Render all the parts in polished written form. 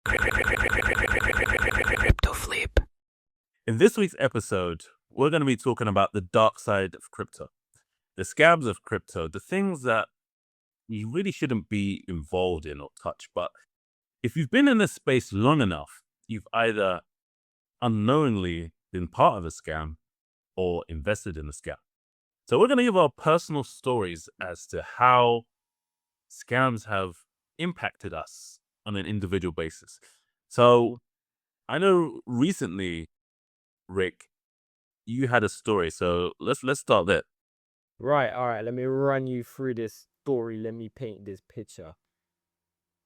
Crypto flip. In this week's episode, we're going to be talking about the dark side of crypto, the scams of crypto, the things that you really shouldn't be involved in or touch. But if you've been in this space long enough, you've either unknowingly been part of a scam or invested in a scam. So we're going to give our personal stories as to how scams have impacted us on an individual basis. So I know recently, Rick, you had a story. So let's start there. Right, all right, let me run you through this story. Let me paint this picture.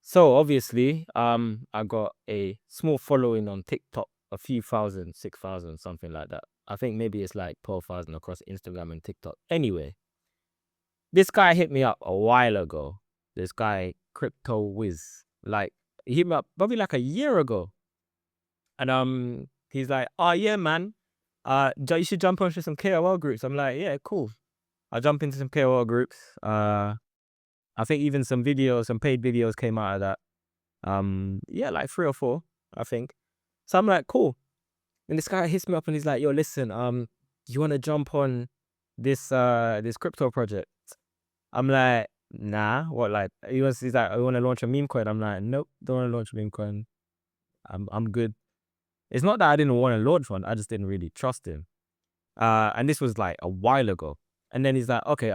So obviously, I got a small following on TikTok, a few thousand, 6,000, something like that. I think maybe it's like 12,000 across Instagram and TikTok. Anyway, this guy hit me up a while ago. This guy, Crypto Wiz, like he hit me up probably like a year ago. And he's like, "Oh yeah, man, you should jump onto some KOL groups." I'm like, "Yeah, cool." I jump into some KOL groups. I think even some videos, some paid videos came out of that. Yeah, like 3 or 4, I think. So I'm like, cool. And this guy hits me up and he's like, "Yo, listen, you want to jump on this crypto project?" I'm like, "Nah, what?" Like, he's like, "I want to launch a meme coin." I'm like, "Nope, don't want to launch a meme coin. I'm good." It's not that I didn't want to launch one, I just didn't really trust him. And this was like a while ago. And then he's like, "Okay,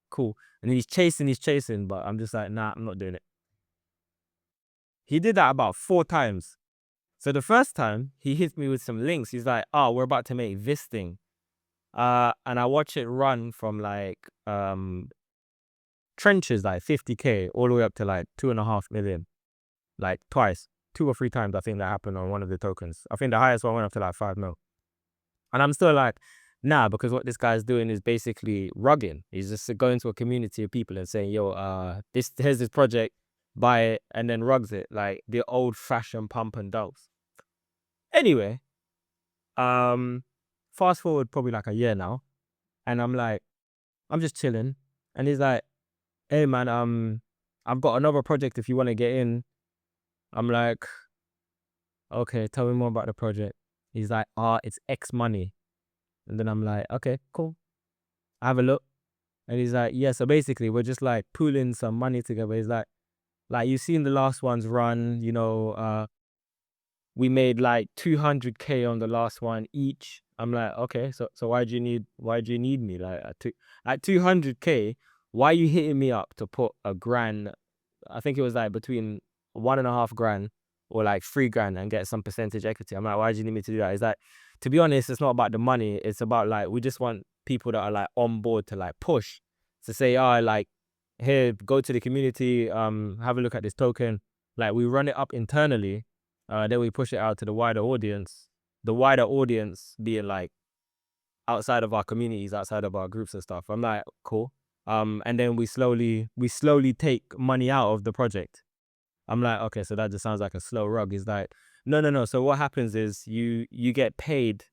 cool." And he's chasing, but I'm just like, "Nah, I'm not doing it." He did that about 4 times. So the first time he hit me with some links. He's like, "Oh, we're about to make this thing." And I watch it run from like trenches, like 50K all the way up to like 2.5 million. Like twice, 2 or 3 times I think that happened on one of the tokens. I think the highest one went up to like 5 mil. And I'm still like, nah, because what this guy's doing is basically rugging. He's just going to a community of people and saying, "Yo, here's this project, buy it," and then rugs it like the old fashioned pump and dumps. Anyway, fast forward probably like a year now, and I'm like, I'm just chilling, and he's like, "Hey man, I've got another project if you want to get in." I'm like, "Okay, tell me more about the project." He's like, "It's X money," and then I'm like, "Okay, cool." I have a look. And he's like, "Yeah, so basically we're just like pooling some money together." He's like you've seen the last ones run, we made like 200K on the last one each. I'm like, "Okay, so why do you need me? Like at 200K, why are you hitting me up to put a grand?" I think it was like between 1.5 grand or like 3 grand and get some percentage equity. I'm like, "Why do you need me to do that?" He's like, "To be honest, it's not about the money. It's about like, we just want people that are like on board to like push, to say, like, here, go to the community, have a look at this token. Like, we run it up internally, then we push it out to the wider audience. The wider audience being like outside of our communities, outside of our groups and stuff." I'm like, "Cool." And then we slowly take money out of the project. I'm like, "Okay, so that just sounds like a slow rug." He's like, No. So what happens is you get paid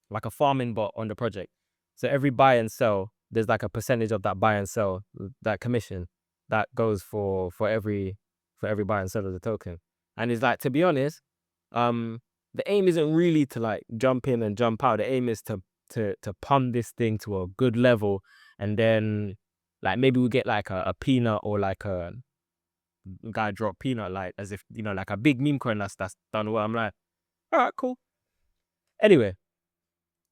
like a farming bot on the project. So every buy and sell, there's like a percentage of that buy and sell, that commission that goes for every buy and sell of the token. And it's like, to be honest, the aim isn't really to like jump in and jump out. The aim is to pump this thing to a good level, and then like maybe we get like a peanut, or like a guy drop peanut, like as if, like a big meme coin that's done well. I'm like, all right, cool. Anyway,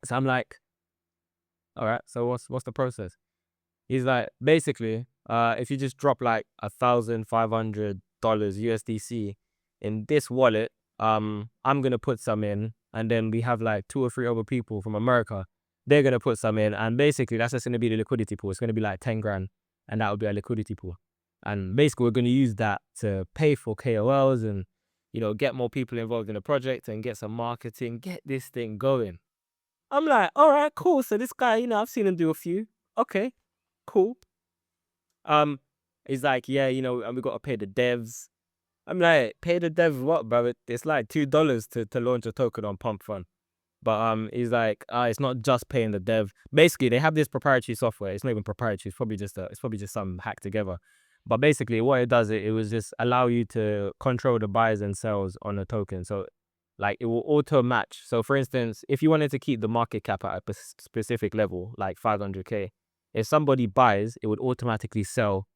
so I'm like, all right, so what's the process? He's like, basically, if you just drop like $1,500 USDC in this wallet, I'm gonna put some in, and then we have like 2 or 3 other people from America. They're gonna put some in, and basically that's just gonna be the liquidity pool. It's gonna be like 10 grand, and that would be a liquidity pool. And basically, we're gonna use that to pay for KOLs and get more people involved in the project and get some marketing, get this thing going. I'm like, all right, cool. So this guy, I've seen him do a few. Okay, cool. Um, he's like, "Yeah, and we got to pay the devs." I'm like, "Pay the devs what, bro? It's like $2 to launch a token on Pump Fund." But he's like, "It's not just paying the dev. Basically, they have this proprietary software. It's not even proprietary. It's probably just something hacked together. But basically, what it does, it was just allow you to control the buys and sells on a token. So, like, it will auto match. So, for instance, if you wanted to keep the market cap at a specific level, like 500K, if somebody buys, it would automatically sell,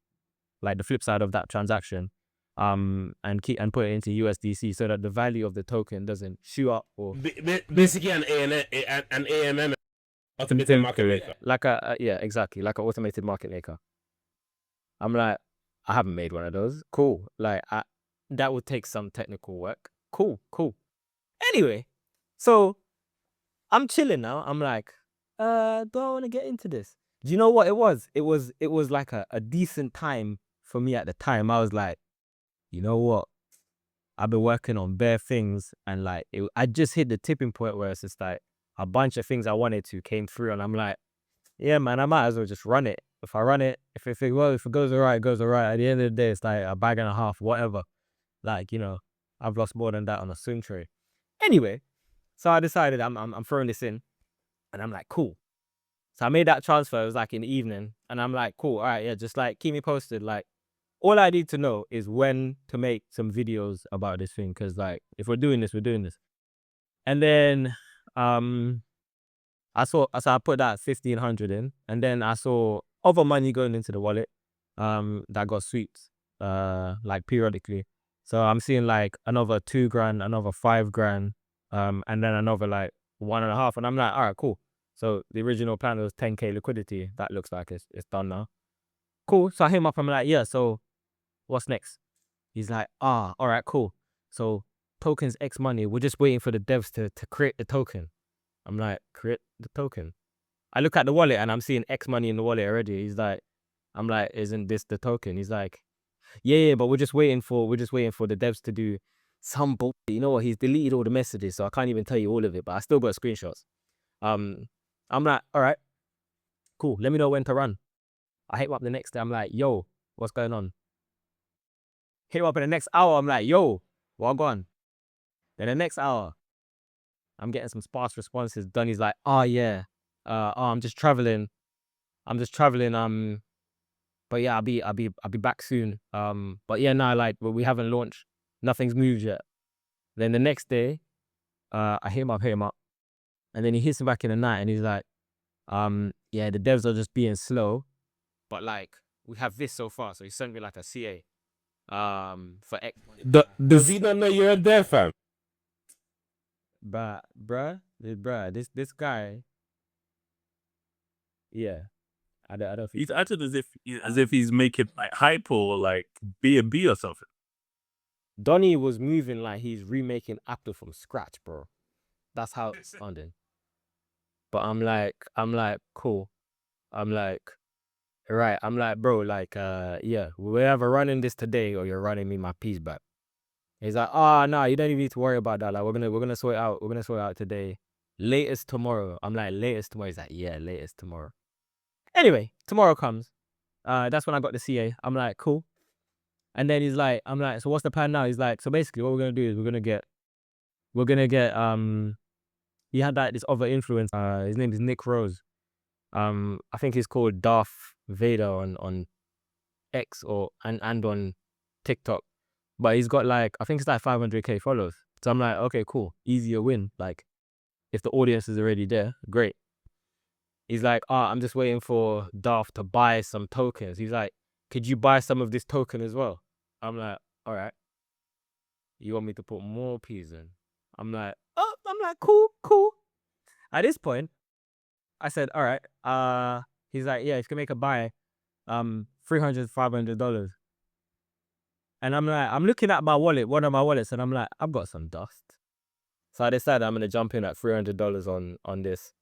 like the flip side of that transaction, and put it into USDC so that the value of the token doesn't shoot up or Basically, an AMM, automated market maker. like yeah, exactly, like an automated market maker. I'm like, I haven't made one of those. Cool. Like, that would take some technical work. Cool. Anyway, so I'm chilling now. I'm like, do I want to get into this? Do you know what it was? It was like a decent time for me at the time. I was like, you know what? I've been working on bare things, and like, I just hit the tipping point where it's just like a bunch of things I wanted to came through, and I'm like, yeah, man, I might as well just run it. If I run it, if it goes alright, it goes alright. At the end of the day, it's like a bag and a half, whatever. Like, I've lost more than that on a swing trade. Anyway, so I decided I'm throwing this in, and I'm like, cool. So I made that transfer. It was like in the evening, and I'm like, cool, all right, yeah, just like keep me posted. Like, all I need to know is when to make some videos about this thing, because like, if we're doing this, we're doing this. And then I put that 1,500 in, and then I saw other money going into the wallet, that got sweeps, like periodically. So I'm seeing like another 2 grand, another 5 grand, and then another like 1.5, and I'm like, all right, cool. So the original plan was 10K liquidity. That looks like it's done now. Cool. So I hit him up. I'm like, yeah. So what's next? He's like, all right, cool. So tokens X money. We're just waiting for the devs to create the token. I'm like, create the token. I look at the wallet and I'm seeing X money in the wallet already. He's like, I'm like, isn't this the token? He's like, yeah, but we're just waiting for the devs to do some bullshit. You know what? He's deleted all the messages, so I can't even tell you all of it, but I still got screenshots. I'm like, all right, cool. Let me know when to run. I hit him up the next day. I'm like, yo, what's going on? Hit him up in the next hour. I'm like, yo, what gone? Then the next hour, I'm getting some sparse responses. Donny's like, oh yeah, I'm just traveling. But yeah, I'll be back soon. But yeah, no, like, but we haven't launched. Nothing's moved yet. Then the next day, I hit him up, and then he hits me back in the night, and he's like, yeah, the devs are just being slow, but like, we have this so far. So he sent me like a CA, for X. Does he not know you're a dev, fam? But this guy, yeah, I don't think He's acted as if he's making like hype or like B&B or something. Donny was moving like he's remaking Apple from scratch, bro. That's how it's sounding. But I'm like, cool. I'm like, right. I'm like, bro, like, yeah, we're either running this today or you're running me my piece back. He's like, no, you don't even need to worry about that. Like, we're gonna sort it out. We're gonna sort it out today. Latest tomorrow. I'm like, latest tomorrow. He's like, yeah, latest tomorrow. Anyway, tomorrow comes. That's when I got the CA. I'm like, cool. And then he's like, I'm like, so what's the plan now? He's like, so basically what we're gonna do is we're gonna get he had that this other influencer, his name is Nick Rose. I think he's called Darth Vader on X and on TikTok. But he's got like, I think it's like 500K followers. So I'm like, okay, cool. Easier win. Like, if the audience is already there, great. He's like, I'm just waiting for Darth to buy some tokens. He's like, could you buy some of this token as well? I'm like, all right. You want me to put more peas in? I'm like, cool. At this point, I said, all right. He's like, yeah, if you can make a buy, $300, $500. And I'm like, I'm looking at my wallet, one of my wallets, and I'm like, I've got some dust. So I decided I'm gonna jump in at $300 on this.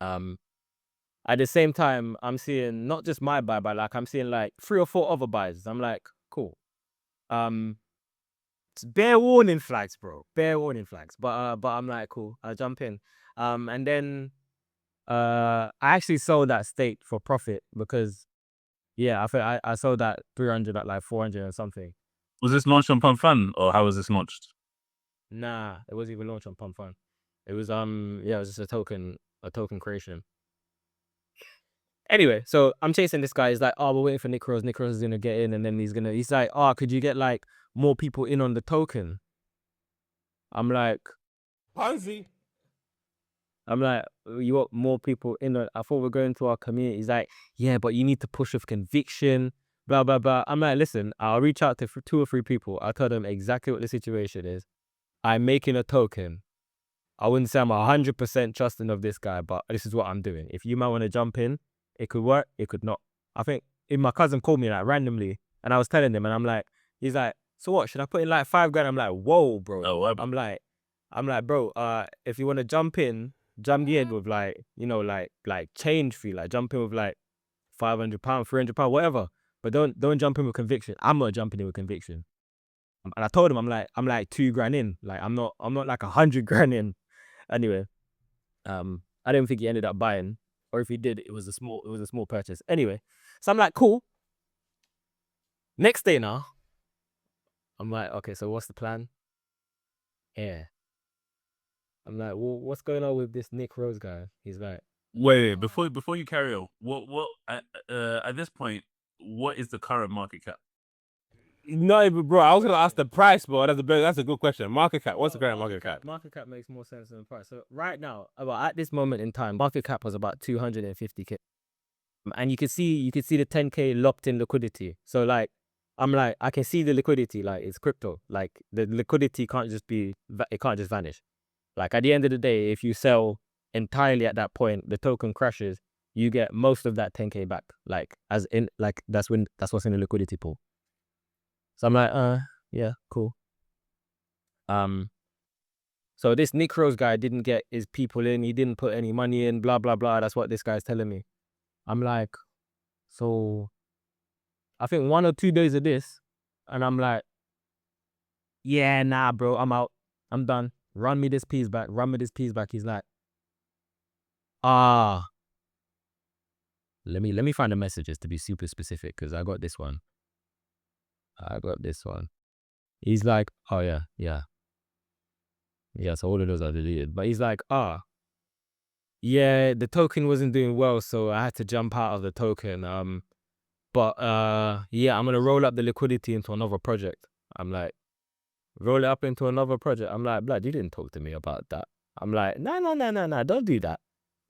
At the same time, I'm seeing not just my buy, but like I'm seeing like 3 or 4 other buys. I'm like, cool. It's bare warning flags, bro. Bare warning flags. But I'm like, cool. I'll jump in. And then I actually sold that stake for profit because, yeah, I sold that 300 at like 400 or something. Was this launched on Pump Fun or how was this launched? Nah, it wasn't even launched on Pump Fun. It was yeah, it was just a token creation. Anyway, so I'm chasing this guy. He's like, oh, we're waiting for Nick Rose. Nick Rose is gonna get in, and then he's like, oh, could you get like more people in on the token? I'm like, Ponzi. you want more people in on? I thought we're going to our community. He's like, yeah, but you need to push with conviction, blah blah blah. I'm like, listen, I'll reach out to 2 or 3 people. I'll tell them exactly what the situation is. I'm making a token. I wouldn't say I'm 100% trusting of this guy, but this is what I'm doing. If you might want to jump in, it could work, it could not. I think if my cousin called me like randomly, and I was telling him, and I'm like, he's like, so what? Should I put in like 5 grand? I'm like, whoa, bro. Oh, what? I'm like, bro. If you want to jump in with like, you know, like change fee, like jump in with like £500, £300, whatever. But don't jump in with conviction. I'm not jumping in with conviction. And I told him, I'm like 2 grand in. Like I'm not like 100 grand in. Anyway, I don't think he ended up buying, or if he did, it was a small purchase. Anyway, so I'm like, cool. Next day now, I'm like, okay, so what's the plan? Yeah. I'm like, well, what's going on with this Nick Rose guy? He's like, Wait, before you carry on, what at this point, what is the current market cap? No, but bro, I was gonna ask the price, bro. That's a good question. Market cap. What's the current market cap? Market cap makes more sense than the price. So right now, at this moment in time, market cap was about 250k, and you could see the 10k locked in liquidity. So like, I'm like, I can see the liquidity, like it's crypto. Like the liquidity can't just vanish. Like at the end of the day, if you sell entirely at that point, the token crashes, you get most of that 10k back. Like as in, like that's what's in the liquidity pool. So I'm like, yeah, cool. So this Nick Rose guy didn't get his people in. He didn't put any money in. Blah blah blah. That's what this guy's telling me. I'm like, so I think 1 or 2 days of this, and I'm like, yeah, nah, bro, I'm out. I'm done. Run me this piece back. He's like, let me find the messages to be super specific, because I got this one. He's like, oh yeah. So all of those are deleted. But he's like, yeah, the token wasn't doing well, so I had to jump out of the token. But yeah, I'm gonna roll up the liquidity into another project. I'm like, roll it up into another project. I'm like, blood, you didn't talk to me about that. I'm like, no, don't do that.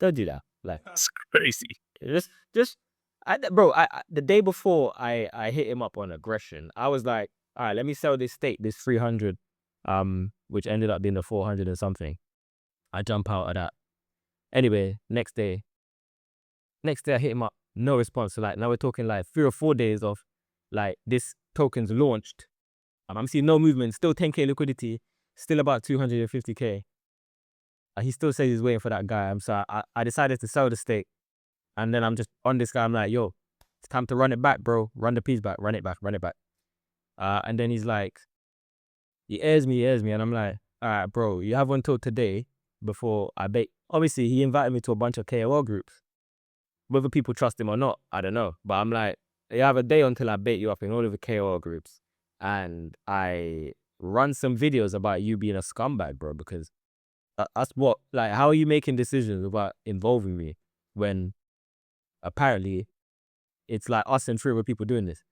Like, That's crazy. just, the day before I hit him up on aggression, I was like, all right, let me sell this stake, this 300, which ended up being the 400 and something. I jump out of that. Anyway, next day I hit him up, no response. So like now we're talking like 3 or 4 days of like this token's launched. I'm seeing no movement, still 10k liquidity, still about 250k. He still says he's waiting for that guy. So I decided to sell the stake, and then I'm just on this guy. I'm like, yo, it's time to run it back, bro. Run the piece back, run it back. And then he's like, he airs me, and I'm like, all right, bro, you have until today before I bait. Obviously, he invited me to a bunch of KOL groups. Whether people trust him or not, I don't know. But I'm like, you have a day until I bait you up in all of the KOL groups, and I run some videos about you being a scumbag, bro, because that's what, like, how are you making decisions about involving me when apparently it's like us and 3 other people doing this?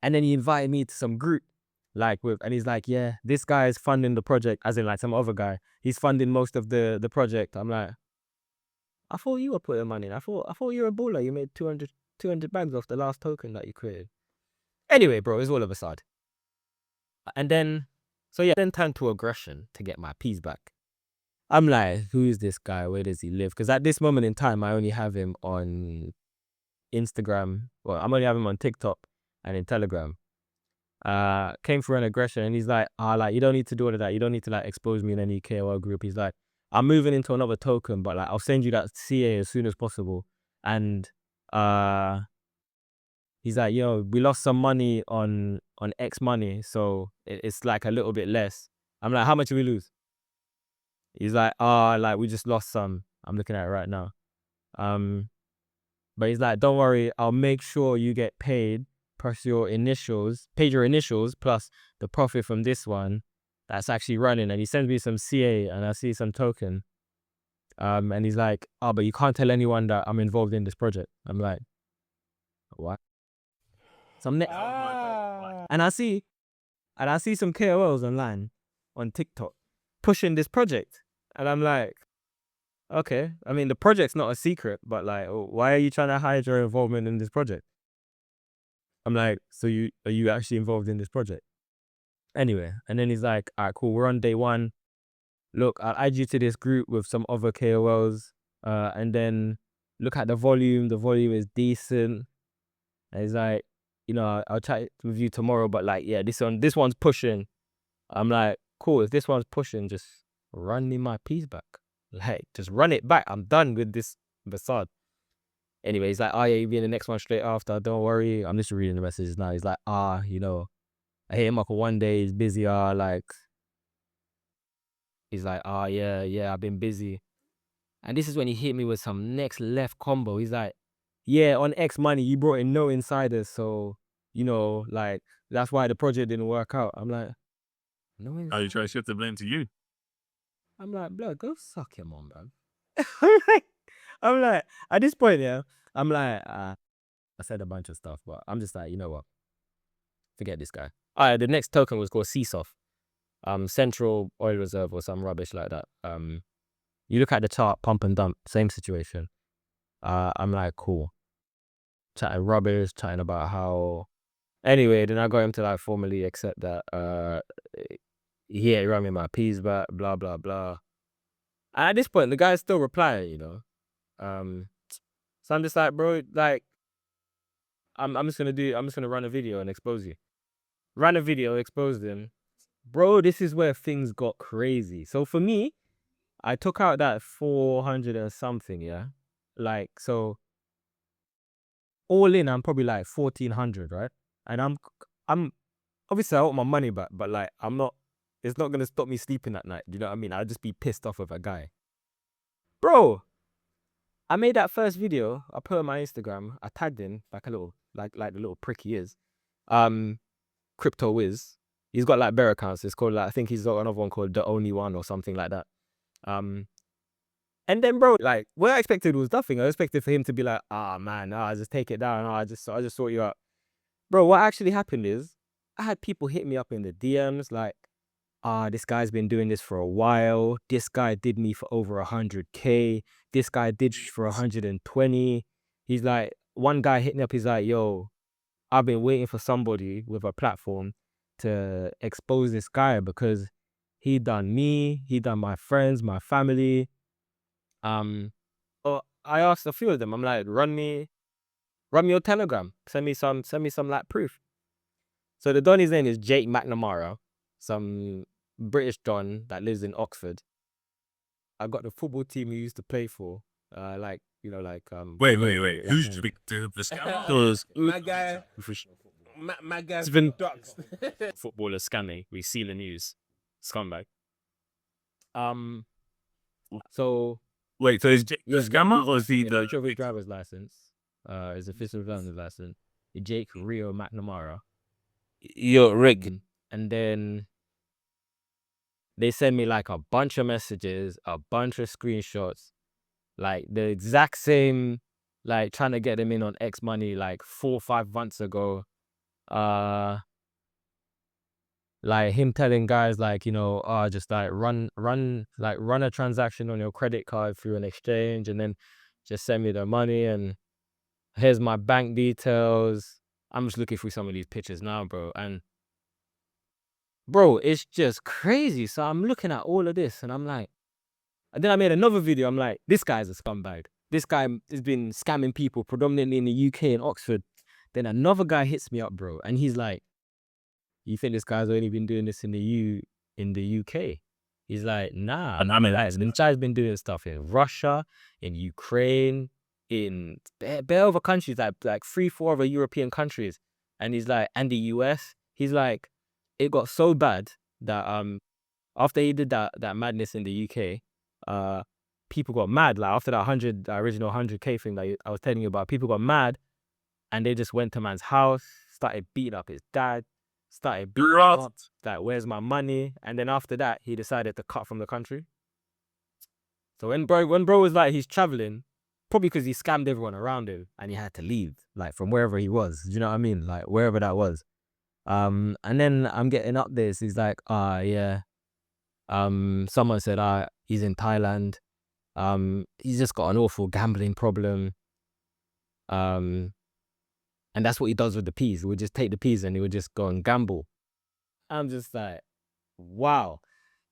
And then he invited me to some group, and he's like, yeah, this guy is funding the project, as in like some other guy. He's funding most of the project. I'm like, I thought you were putting money in. I thought you were a baller. You made 200 bags off the last token that you created. Anyway, bro, it's all of a sudden. And then, then turned to aggression to get my piece back. I'm like, who is this guy? Where does he live? Because at this moment in time, I only have him on Instagram. Well, I'm only having him on TikTok and in Telegram. Came for an aggression, and he's like, like, you don't need to do all of that. You don't need to like expose me in any KOL group. He's like, I'm moving into another token, but like I'll send you that CA as soon as possible. And he's like, yo, we lost some money on X money, so it's like a little bit less. I'm like, how much did we lose? He's like, like we just lost some. I'm looking at it right now. But he's like, don't worry, I'll make sure you get paid plus your initials plus the profit from this one that's actually running. And he sends me some CA, and I see some token. And he's like, oh, but you can't tell anyone that I'm involved in this project. I'm like, what? And I see some KOLs online on TikTok pushing this project. And I'm like, okay. I mean, the project's not a secret, but like, why are you trying to hide your involvement in this project? I'm like, so are you actually involved in this project? Anyway, and then he's like, all right, cool. We're on day 1. Look, I'll add you to this group with some other KOLs. And then look at the volume. The volume is decent. And he's like, I'll chat with you tomorrow, but like, yeah, this one's pushing. I'm like, cool. If this one's pushing, just run me my piece back. Like, just run it back. I'm done with this facade. Anyway, he's like, oh yeah, you'll be in the next one straight after. Don't worry. I'm just reading the messages now. He's like, I hit him up one day. He's busy. He's like, yeah, I've been busy. And this is when he hit me with some next left combo. He's like, yeah, on X money, you brought in no insiders. So, like, that's why the project didn't work out. I'm like, no insiders? Are you trying to shift the blame to you? I'm like, blood, go suck your mom, bro. I'm like, at this point, yeah, I'm like, I said a bunch of stuff, but I'm just like, you know what? Forget this guy. All right, the next token was called CSOF. Central Oil Reserve or some rubbish like that. You look at the chart, pump and dump, same situation. I'm like, cool. Chatting rubbish, chatting about how. Anyway, then I got him to like formally accept that. He run me my peas back, blah blah blah. And at this point, the guy's still replying, So I'm just like, bro, like, I'm just gonna run a video and expose you. Ran a video, exposed him. Bro, this is where things got crazy. So for me, I took out that 400 and something, yeah? Like, so all in, I'm probably like 1,400, right? And I'm obviously I want my money back, but like, it's not gonna stop me sleeping at night. Do you know what I mean? I'll just be pissed off with a guy. Bro, I made that first video. I put it on my Instagram. I tagged in like a little, like the little prick he is. Crypto Wiz. He's got like bear accounts. It's called like, I think he's got another one called The Only One or something like that. And then, bro, like, what I expected was nothing. I expected for him to be like, man, just take it down. I just sort you out. Bro, what actually happened is I had people hit me up in the DMs like, this guy's been doing this for a while. This guy did me for over 100K. This guy did for 120. He's like, one guy hit me up. He's like, yo, I've been waiting for somebody with a platform to expose this guy because he done me. He done my friends, my family. So I asked a few of them. I'm like, run me your Telegram. Send me some like proof. So the Donny's name is Jake McNamara, some British Don that lives in Oxford. I got the football team he used to play for. Wait. Who's the scam? My guy. My guy's been doxed. Footballer scamming. We see the news. Scumbag. So Wait, so is Jake the scammer or is he the driver's license? His official driver's license. Jake Rio McNamara. Yo, Rick. And then they send me like a bunch of messages, a bunch of screenshots, like the exact same, like trying to get them in on X money like 4 or 5 months ago. Like him telling guys like, just like run a transaction on your credit card through an exchange and then just send me the money and here's my bank details. I'm just looking through some of these pictures now, bro. And bro, it's just crazy. So I'm looking at all of this and I'm like, and then I made another video. I'm like, this guy's a scumbag. This guy has been scamming people predominantly in the UK and Oxford. Then another guy hits me up, bro. And he's like, you think this guy's only been doing this in the UK? He's like, nah. And I mean, this guy's been doing stuff in Russia, in Ukraine, in bare other countries, like 3-4 other European countries. And he's like, and the US. He's like, it got so bad that after he did that madness in the UK, people got mad. Like after that original 100K thing that I was telling you about, people got mad, and they just went to man's house, started beating up his dad. Started beating up, like, where's my money? And then after that, he decided to cut from the country. So when bro was like he's traveling, probably because he scammed everyone around him and he had to leave, like from wherever he was. Do you know what I mean? Like wherever that was. And then I'm getting updates. He's like, yeah. Someone said, he's in Thailand. He's just got an awful gambling problem. And that's what he does with the peas. He would just take the peas and he would just go and gamble. I'm just like, wow.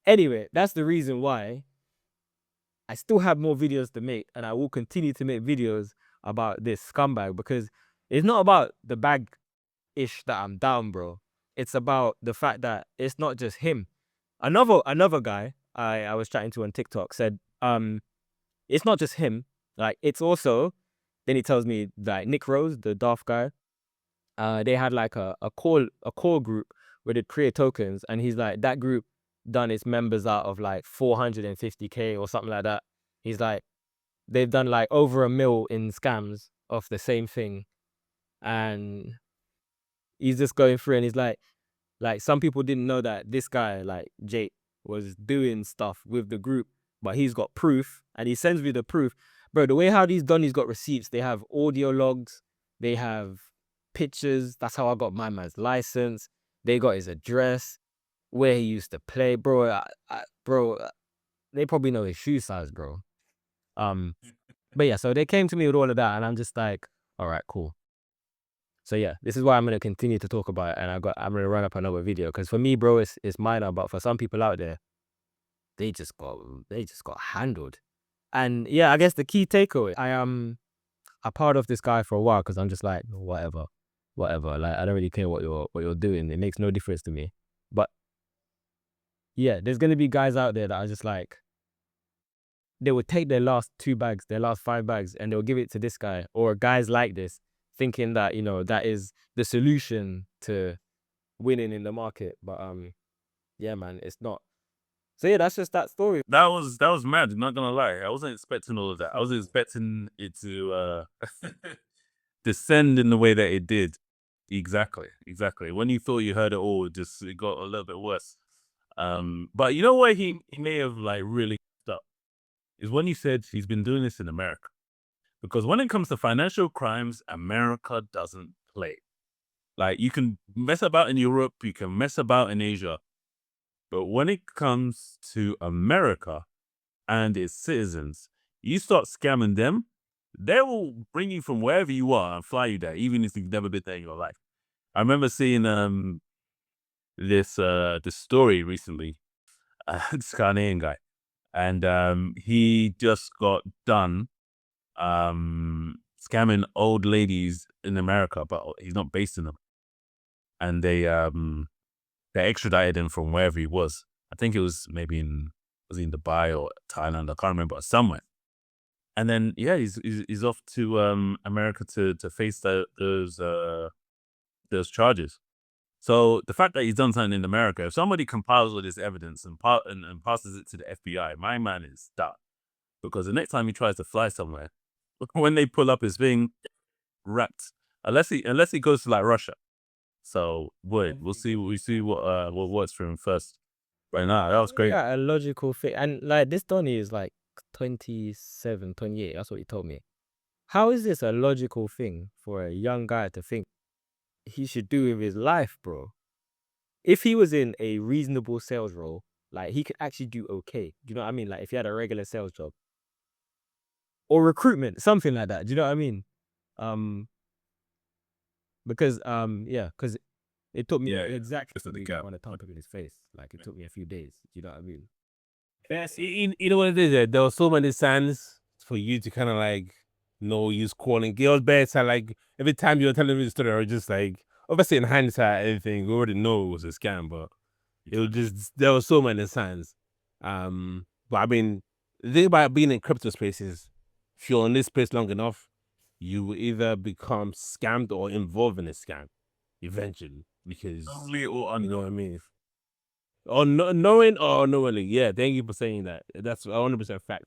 Anyway, that's the reason why I still have more videos to make, and I will continue to make videos about this scumbag, because it's not about the bag-ish that I'm down, bro. It's about the fact that it's not just him. Another guy I was chatting to on TikTok said, it's not just him. Like, it's also, then he tells me, like, Nick Rose, the Daft guy, they had like a call group where they'd create tokens, and he's like, that group done its members out of like 450K or something like that. He's like, they've done like over $1 million in scams of the same thing, and he's just going through, and he's like some people didn't know that this guy, like Jake, was doing stuff with the group, but he's got proof, and he sends me the proof, bro. The way how he's done, he's got receipts. They have audio logs, they have pictures. That's how I got my man's license. They got his address, where he used to play, bro. They probably know his shoe size, bro. But yeah, so they came to me with all of that, and I'm just like, all right, cool. So yeah, this is why I'm gonna continue to talk about it, and I'm gonna run up another video, because for me, bro, it's minor, but for some people out there, they just got handled. And yeah, I guess the key takeaway, I am a part of this guy for a while, because I'm just like, whatever. Like, I don't really care what you're doing. It makes no difference to me. But yeah, there's gonna be guys out there that are just like, they would take their last 2 bags, their last 5 bags, and they'll give it to this guy or guys like this, thinking that, that is the solution to winning in the market. But yeah, man, it's not. So yeah, that's just that story. That was mad. Not gonna lie, I wasn't expecting all of that. I was expecting it to descend in the way that it did. Exactly. When you thought you heard it all, it got a little bit worse. But you know where he may have like really f***ed up is when you said he's been doing this in America. Because when it comes to financial crimes, America doesn't play. Like, you can mess about in Europe, you can mess about in Asia, but when it comes to America and its citizens, you start scamming them, they will bring you from wherever you are and fly you there, even if you've never been there in your life. I remember seeing this story recently, this Ghanaian guy, and he just got done scamming old ladies in America, but he's not based in them, and they extradited him from wherever he was. I think it was maybe in Dubai or Thailand, I can't remember, but somewhere. And then yeah, he's off to America to face those charges. So the fact that he's done something in America, if somebody compiles all this evidence and passes it to the FBI, my man is done. Because the next time he tries to fly somewhere, when they pull up his thing, wrapped. Unless he goes to like Russia. So we'll see what works for him first. Right now, that was great. Yeah, a logical thing. And like, this Donny is like 27, 28. That's what he told me. How is this a logical thing for a young guy to think he should do with his life, bro? If he was in a reasonable sales role, like, he could actually do okay. Do you know what I mean? Like, if he had a regular sales job or recruitment, something like that. Do you know what I mean? Because it took me exactly on the top of his face. Like, it took me a few days. Do you know what I mean? Yes, you know what it is? There were so many signs for you to kind of like use calling. It was better. Like, every time you were telling me the story, I was just like, obviously in hindsight, everything we already know it was a scam, but it was just, there were so many signs. But I mean, the thing about being in crypto spaces, if you're in this space long enough, you will either become scammed or involved in a scam eventually, because Only or you know what I mean. Or knowing or unknowingly, yeah. Thank you for saying that. That's 100% fact.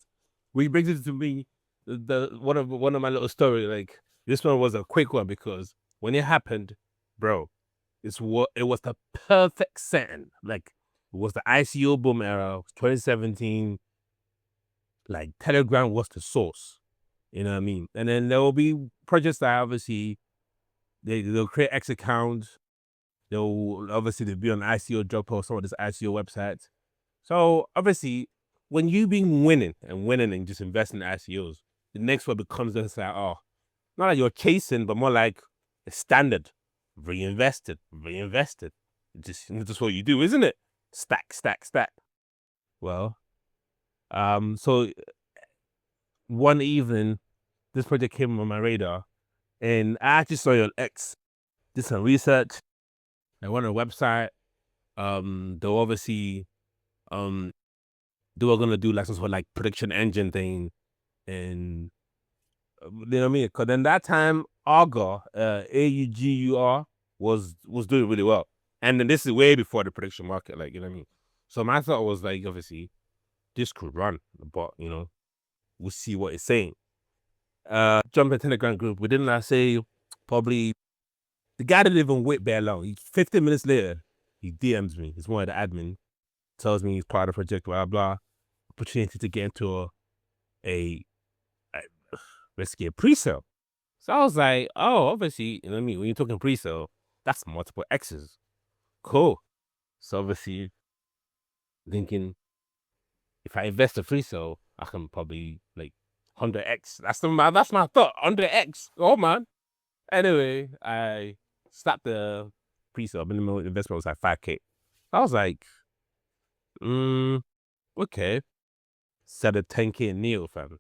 Which brings it to me, the one of my little story. Like, this one was a quick one, because when it happened, bro, it was the perfect setting. Like, it was the ICO boom era, 2017. like Telegram was the source. You know what I mean? And then there will be projects that obviously they'll create X accounts. They'll be on ICO job post or this ICO website. So obviously, when you've been winning and just investing in ICOs, the next one becomes just like, oh, not like you're chasing, but more like a standard. Reinvested. Just what you do, isn't it? Stack. Well, so one evening, this project came on my radar, and I actually saw it on X. Did some research. I went on a website. They'll obviously, they were gonna do like some sort of like prediction engine thing, and you know what I mean. Cause then that time, Augur, AUGUR, was doing really well, and then this is way before the prediction market, like you know what I mean. So my thought was like, obviously, this could run, but you know, we'll see what it's saying. Jump in Telegram group. Within, I say, probably the guy didn't even wait very long. 15 minutes later, he DMs me. He's one of the admin. Tells me he's part of the project, blah blah. Opportunity to get into a basically a pre-sale. So I was like, oh, obviously, you know what I mean? When you're talking pre-sale, that's multiple X's. Cool. So obviously, thinking if I invest a pre-sale, I can probably like 100X. That's my thought. 100X. Oh man. Anyway, I slapped the pre-sale. Minimum investment was like 5K. I was like, okay. Set a 10K in Neo, fam.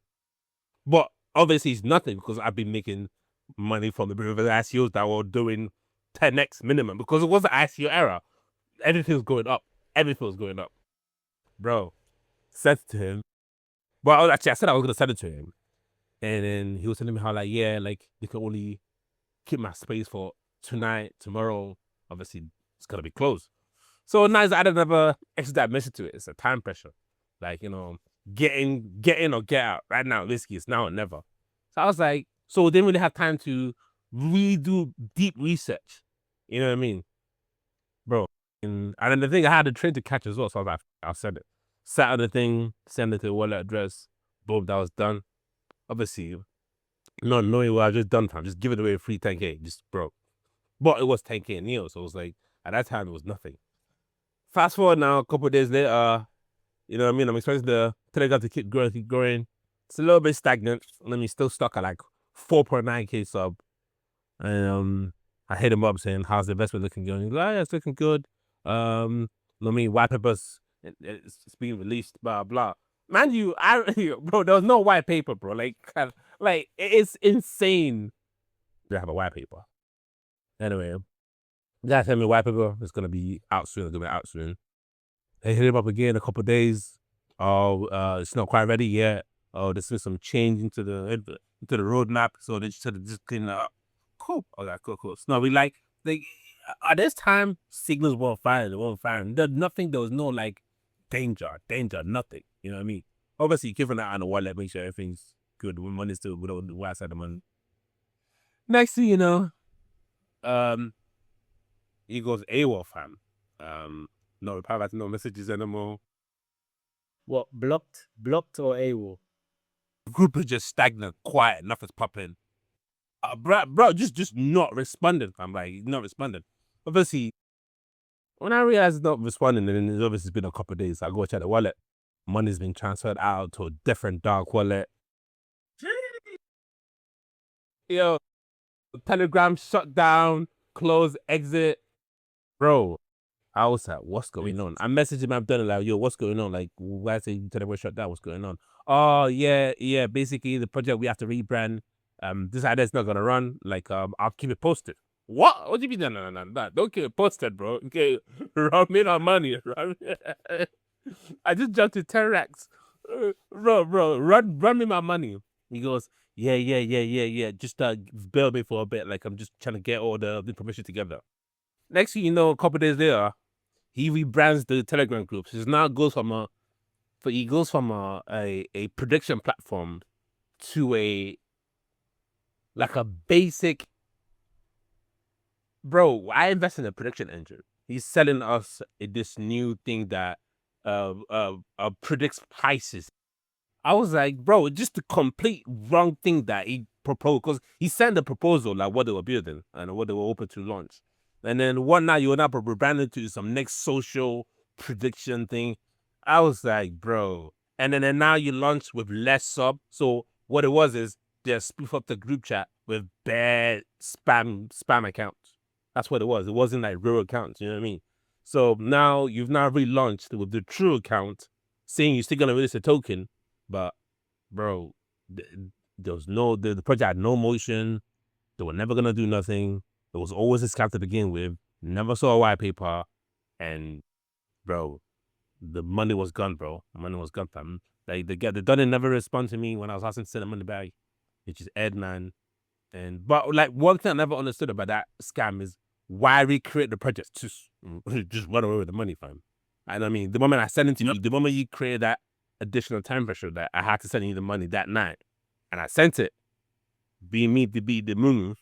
But obviously it's nothing because I've been making money from the previous ICOs that were doing 10X minimum because it was the ICO era. Everything was going up. Bro, said to him. Well, actually, I said I was going to send it to him. And then he was telling me how, like, yeah, like, they can only keep my space for tonight, tomorrow. Obviously, it's going to be closed. So nice, I didn't ever exit that message to it. It's a time pressure. Like, you know, get in or get out. Right now, risky. It's now or never. So I was like, so didn't really have time to redo deep research. You know what I mean? Bro. And then the thing, I had a train to catch as well. So I was like, I'll send it. Sat on the thing, send it to the wallet address. Boom, that was done. Obviously, not knowing what I just done, fam. Just give it away free 10K. Just broke. But it was 10K in Neo. So it was like, at that time, it was nothing. Fast forward now, a couple of days later, you know what I mean? I'm expecting the Telegram to keep growing. It's a little bit stagnant. Let me still stuck at like 4.9K sub. And I hit him up saying, how's the investment looking good? He's like, yeah, it's looking good. Let me white papers. It's being released, blah, blah. Man, bro, there was no white paper, bro. Like it's insane to have a white paper. Anyway, guy sent me a white paper. It's going to be out soon. I hit him up again in a couple of days. Oh, it's not quite ready yet. Oh, there's been some change into the roadmap, so they just said just clean it up. Cool. Okay, cool. So no, we like at this time signals weren't firing. There's nothing. There was no like danger, nothing. You know what I mean? Obviously, keeping that on the wallet, make sure everything's good. When money's still without the right side of the money. Next thing you know, he goes AWOL, fam. No reply back to no messages anymore. What, blocked or AWOL? The group is just stagnant, quiet, nothing's popping. Bro, just not responding. I'm like, not responding. Obviously, when I realized it's not responding, then it's obviously been a couple of days. I go check the wallet. Money's been transferred out to a different dark wallet. Yo, Telegram shut down, close, exit. Bro, I was like, what's going on? I messaged him, I'm done like, yo, what's going on? Like, why is it Telegram shut down? What's going on? Oh, yeah. Basically, the project we have to rebrand. This idea not gonna run. Like, I'll keep it posted. What? What do you mean? No. Don't keep it posted, bro. Okay, run me my money. I just jumped to 10X. Bro, run me my money. He goes, yeah. Just bail me for a bit. Like, I'm just trying to get all the information together. Next thing you know, a couple days later, he rebrands the Telegram groups. He now goes from a prediction platform to a basic. Bro, I invest in a prediction engine. He's selling us this new thing that predicts prices. I was like, bro, just the complete wrong thing that he proposed, because he sent a proposal like what they were building and what they were open to launch. And then one night you were not rebranded to some next social prediction thing. I was like, bro. And then now you launch with less sub. So what it was is they spoof up the group chat with bad spam accounts. That's what it was. It wasn't like real accounts, you know what I mean? So now you've now relaunched with the true account, saying you're still gonna release a token, but bro, there was the project had no motion. They were never gonna do nothing. It was always a scam to begin with. Never saw a white paper, and bro, the money was gone, bro. The money was gone, fam. Like the Dunning never respond to me when I was asking to send the money back, which is Ed, man. But like one thing I never understood about that scam is why recreate the project just run away with the money, fam. And I mean, the moment I sent it to you, the moment you created that additional time pressure that I had to send you the money that night, and I sent it, being me to be the moon.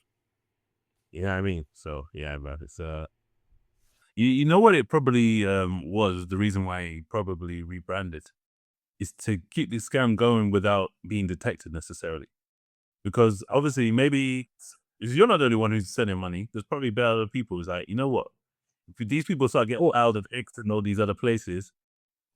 You know what I mean? So yeah, bro, it's You know what it probably was the reason why he probably rebranded is to keep the scam going without being detected necessarily. Because obviously, maybe if you're not the only one who's sending money, there's probably better other people who's like, you know what? If these people start getting out of X and all these other places,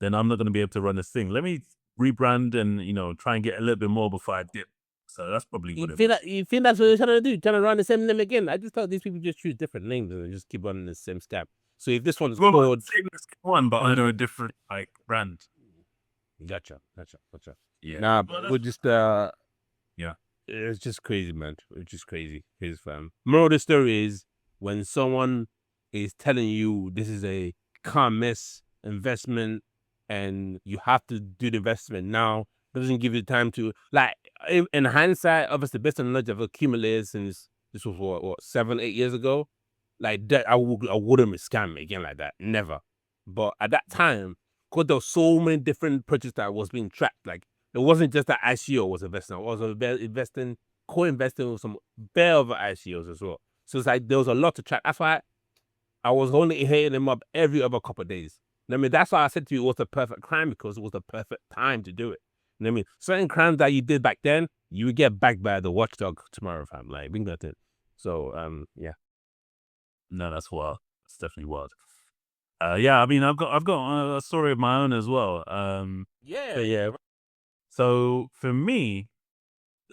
then I'm not going to be able to run this thing. Let me rebrand and try and get a little bit more before I dip. So that's probably what it was. You think that's what they're trying to do? Trying to run the same name again? I just thought these people just choose different names and just keep running the same scam. So if this one's called same as one, but under a different like brand. Gotcha. Yeah. Nah, Well, we're just yeah. It's just crazy, man. It's just crazy, fam. Moral of the story is when someone is telling you this is a can't miss investment and you have to do the investment now, doesn't give you time to like. In hindsight, obviously, based on the knowledge I've accumulated since this was what 7-8 years ago, like that I wouldn't scam again like that, never. But at that time, because there were so many different projects that was being tracked, like it wasn't just that ICO was investing. I was investing, co-investing with some bare other ICOs as well. So it's like there was a lot to track. That's why I was only hitting them up every other couple of days. I mean, that's why I said to you it was the perfect crime, because it was the perfect time to do it. You know what I mean? Certain crimes that you did back then, you would get backed by the watchdog tomorrow, fam. Like, bring that in. So, yeah. No, that's wild. That's definitely wild. Yeah, I mean, I've got a story of my own as well. Yeah. So for me,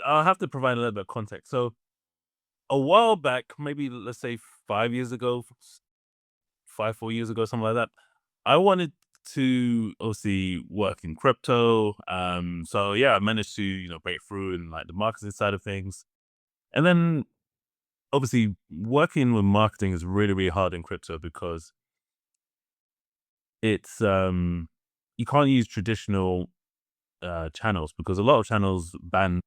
I'll have to provide a little bit of context. So a while back, maybe let's say 5 years ago, 4 years ago, something like that, I wanted to obviously work in crypto. So yeah, I managed to break through in like the marketing side of things, and then obviously working with marketing is really really hard in crypto because it's you can't use traditional channels because a lot of channels ban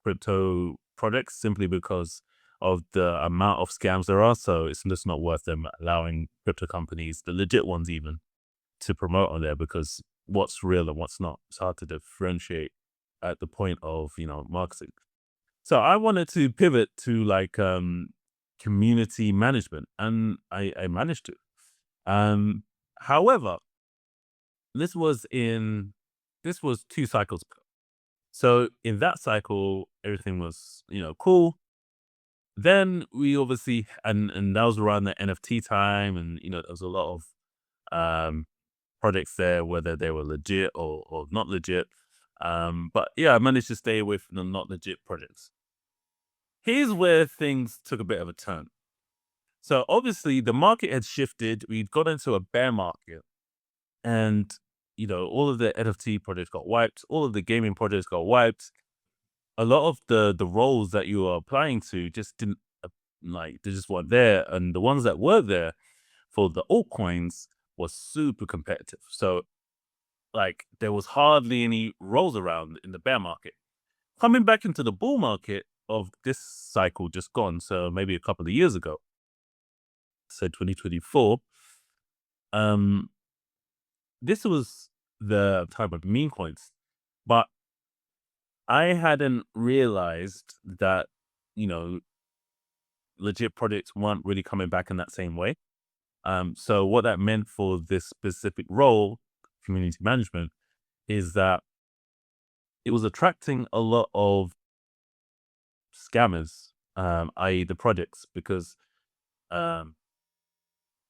crypto products simply because of the amount of scams there are. So it's just not worth them allowing crypto companies, the legit ones even, to promote on there because what's real and what's not. It's hard to differentiate at the point of marketing. So I wanted to pivot to like community management, and I managed to. However, this was 2 cycles ago. So in that cycle, everything was cool. Then we obviously and that was around the NFT time, and there was a lot of projects there, whether they were legit or not legit. But yeah, I managed to stay away from the not legit projects. Here's where things took a bit of a turn. So obviously the market had shifted. We'd got into a bear market, and all of the NFT projects got wiped. All of the gaming projects got wiped. A lot of the roles that you were applying to just didn't they just weren't there, and the ones that were there for the altcoins was super competitive. So like there was hardly any roles around in the bear market. Coming back into the bull market of this cycle just gone, so maybe a couple of years ago, so 2024, this was the time of meme coins, but I hadn't realized that legit projects weren't really coming back in that same way. So what that meant for this specific role, community management, is that it was attracting a lot of scammers, i.e. the projects, because um,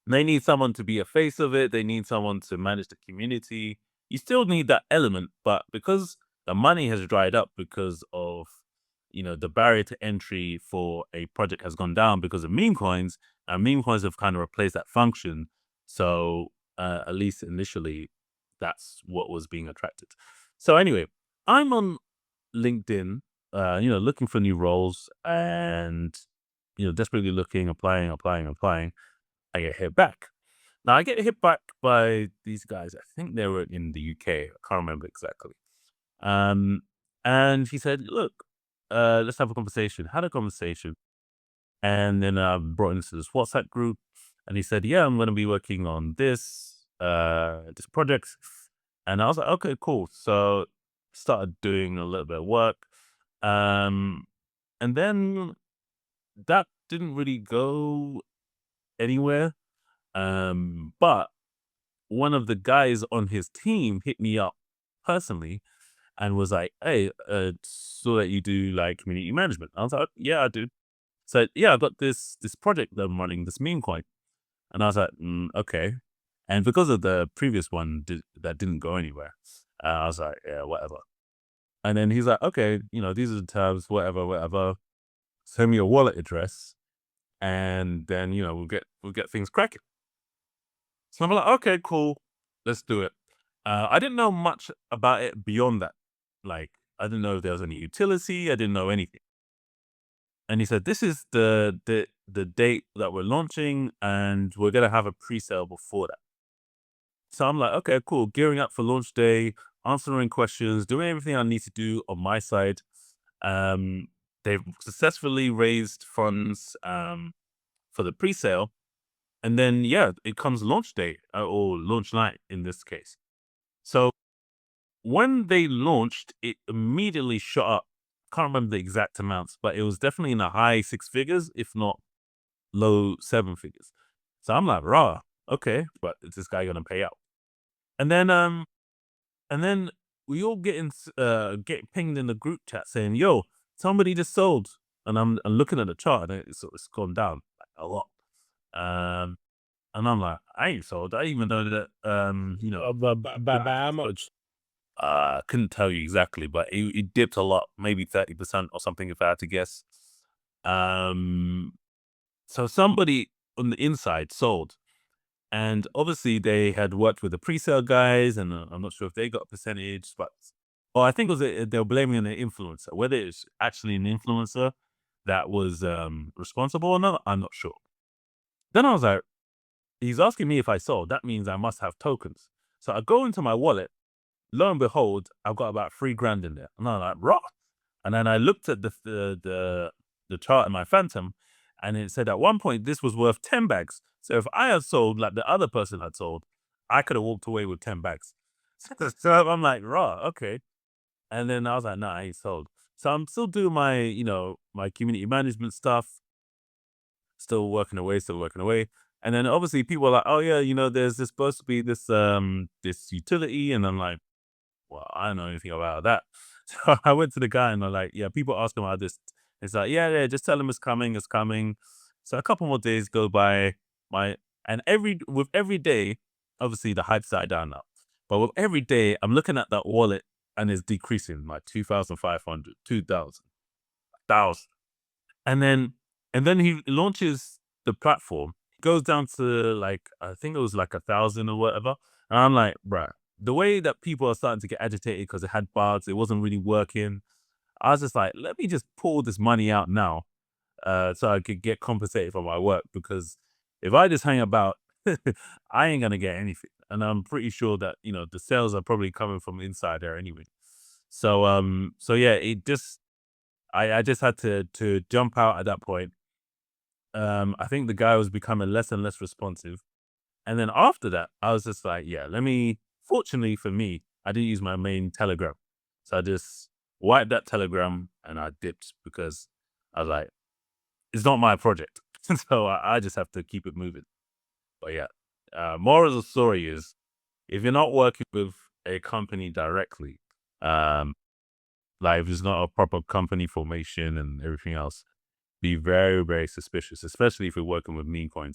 they need someone to be a face of it. They need someone to manage the community. You still need that element, but because the money has dried up because of, the barrier to entry for a project has gone down because of meme coins, and meme coins have kind of replaced that function. So at least initially, that's what was being attracted. So anyway, I'm on LinkedIn, looking for new roles and, desperately looking, applying. I get hit back. Now I get hit back by these guys. I think they were in the UK. I can't remember exactly. And he said, "Look, let's have a conversation." Had a conversation, and then brought into this WhatsApp group. And he said, "Yeah, I'm going to be working on this project." And I was like, "Okay, cool." So started doing a little bit of work, um, and then that didn't really go anywhere. But one of the guys on his team hit me up personally and was like, "Hey, so that you do like community management?" I was like, "Yeah, I do." So yeah, I got this project that I'm running, this meme coin, and I was like, "Okay." And because of the previous one that didn't go anywhere, I was like, "Yeah, whatever." And then he's like, "Okay, these are the terms, whatever. Send me your wallet address, and then we'll get things cracking." So I'm like, "Okay, cool, let's do it." I didn't know much about it beyond that. Like, I didn't know if there was any utility. I didn't know anything. And he said, "This is the date that we're launching, and we're gonna have a pre-sale before that." So I'm like, "Okay, cool." Gearing up for launch day, answering questions, doing everything I need to do on my side. Um, they've successfully raised funds for the pre-sale, and then yeah, it comes launch day or launch night in this case. So when they launched, it immediately shot up. Can't remember the exact amounts, but it was definitely in the high six figures, if not low seven figures. So I'm like, "Rah, okay, but is this guy gonna pay out?" And then and then we all get pinged in the group chat saying, "Yo, somebody just sold." And I'm looking at the chart and it's gone down like a lot. Um and I'm like, "I ain't sold. I even know that By how much? couldn't tell you exactly, but it dipped a lot, maybe 30% or something if I had to guess. Um so somebody on the inside sold. And obviously they had worked with the pre-sale guys, and I'm not sure if they got a percentage, but I think it was they were blaming an influencer. Whether it's actually an influencer that was responsible or not, I'm not sure. Then I was like, he's asking me if I sold. That means I must have tokens. So I go into my wallet. Lo and behold, I've got about 3 grand in there, and I'm like, "Raw." And then I looked at the chart in my Phantom, and it said at one point this was worth 10 bags. So if I had sold like the other person had sold, I could have walked away with 10 bags. So I'm like, "Raw, okay." And then I was like, "Nah, I ain't sold." So I'm still doing my community management stuff, still working away. And then obviously people are like, "Oh yeah, there's this supposed to be this utility," and I'm like, "Well, I don't know anything about that." So I went to the guy and I'm like, "Yeah, people ask him about this." It's like, "Yeah, just tell him it's coming." So a couple more days go by, and with every day, obviously the hype's died down now. But with every day, I'm looking at that wallet and it's decreasing, like 2,500, 2,000, 1,000. And then he launches the platform. It goes down to like, I think it was like 1,000 or whatever. And I'm like, "Bruh, the way that people are starting to get agitated because it had bugs, it wasn't really working." I was just like, let me just pull this money out now, so I could get compensated for my work, because if I just hang about, I ain't gonna get anything. And I'm pretty sure that, the sales are probably coming from inside there anyway. So yeah, I just had to jump out at that point. I think the guy was becoming less and less responsive. And then after that, I was just like, yeah, fortunately for me, I didn't use my main Telegram. So I just wiped that Telegram and I dipped, because I was like, it's not my project. So I just have to keep it moving. But yeah, moral of the story is, if you're not working with a company directly, um, Like if it's not a proper company formation and everything else, be very, very suspicious, especially if you're working with meme coins.